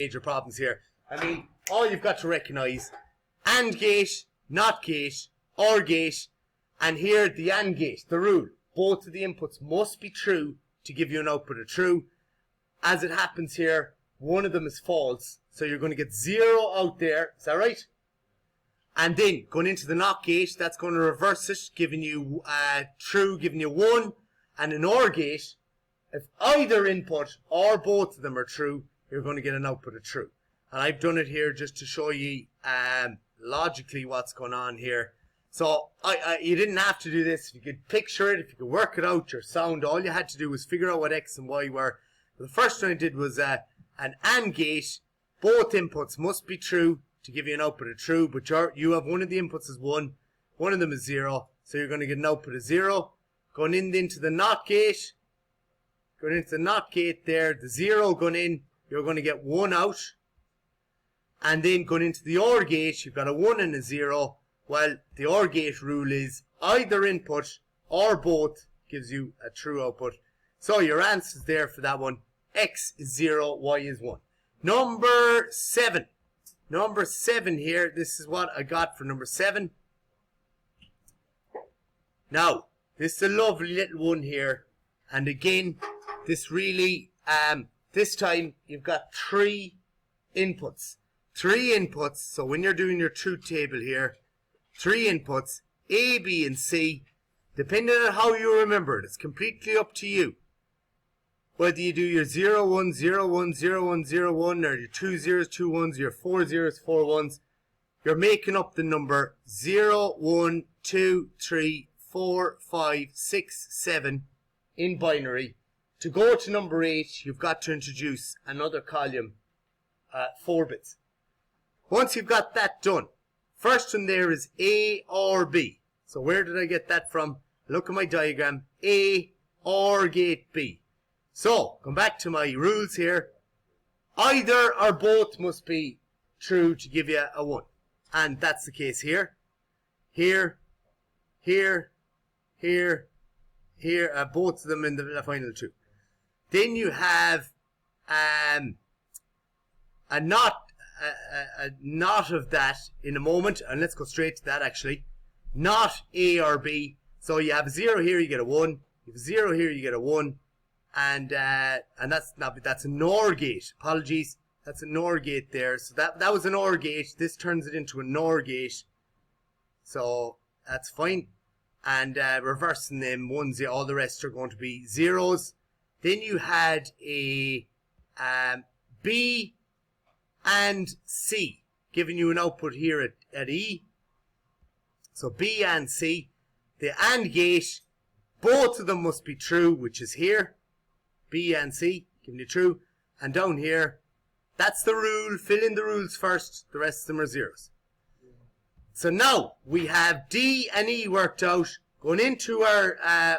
major problems here. I mean, all you've got to recognize, AND gate, NOT gate, OR gate, and here the AND gate, the rule. Both of the inputs must be true to give you an output of true. As it happens here, one of them is false, so you're going to get 0 out there. Is that right? And then going into the NOT gate, that's going to reverse it, giving you true, giving you 1. And an OR gate, if either input or both of them are true, you're going to get an output of true. And I've done it here just to show you logically what's going on here. So you didn't have to do this. If you could picture it, if you could work it out, your sound, all you had to do was figure out what X and Y were. The first one I did was an AND gate. Both inputs must be true to give you an output of true, but you have one of the inputs as 1, one of them is 0, so you're going to get an output of 0. Going into the NOT gate, going into the NOT gate there, the 0 going in, you're going to get 1 out. And then going into the OR gate, you've got a 1 and a 0. Well, the OR gate rule is either input or both gives you a true output. So your answers there for that one, X is 0, Y is 1. Number 7. Number 7 here, this is what I got for number 7. Now, this is a lovely little one here. And again, this really, this time you've got 3 inputs. 3 inputs, so when you're doing your truth table here, 3 inputs, A, B, and C. Depending on how you remember it, it's completely up to you. Whether you do your 0, 1, 0, 1, 0, 1, 0, 1, or your 2 zeros, 2 1s, your 4 zeros, 4 1s, you're making up the number 0, 1, 2, 3, 4, 5, 6, 7 in binary. To go to number 8, you've got to introduce another column, 4 bits. Once you've got that done, first one there is A or B. So where did I get that from? Look at my diagram. A or gate B. So, come back to my rules here. Either or both must be true to give you a 1. And that's the case here. Here, here, here, here. Both of them in the final 2. Then you have a not of that in a moment, and let's go straight to that actually. Not A or B. So you have a 0 here, you get a 1. You have a 0 here, you get a 1. And that's an OR gate. Apologies, that's an OR gate there. So that was an OR gate. This turns it into a NOR gate. So that's fine. And reversing them, 1s, all the rest are going to be 0s. Then you had a B and C, giving you an output here at E. So B and C. The AND gate, both of them must be true, which is here. B and C, giving you true. And down here, that's the rule. Fill in the rules first. The rest of them are 0s. So now we have D and E worked out. Going into our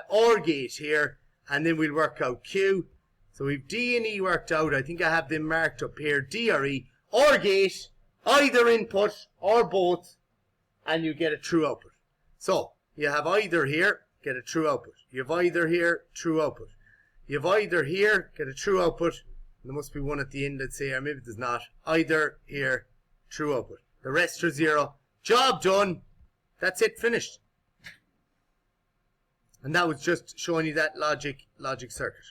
OR gate here. And then we'll work out Q. So we've D and E worked out. I think I have them marked up here. D or E. OR gate, either input or both. And you get a true output. So you have either here, get a true output. You have either here, true output. You have either here, get a true output. There must be one at the end, let's say, or maybe there's not. Either here, true output. The rest are 0. Job done. That's it, finished. And that was just showing you that logic circuit.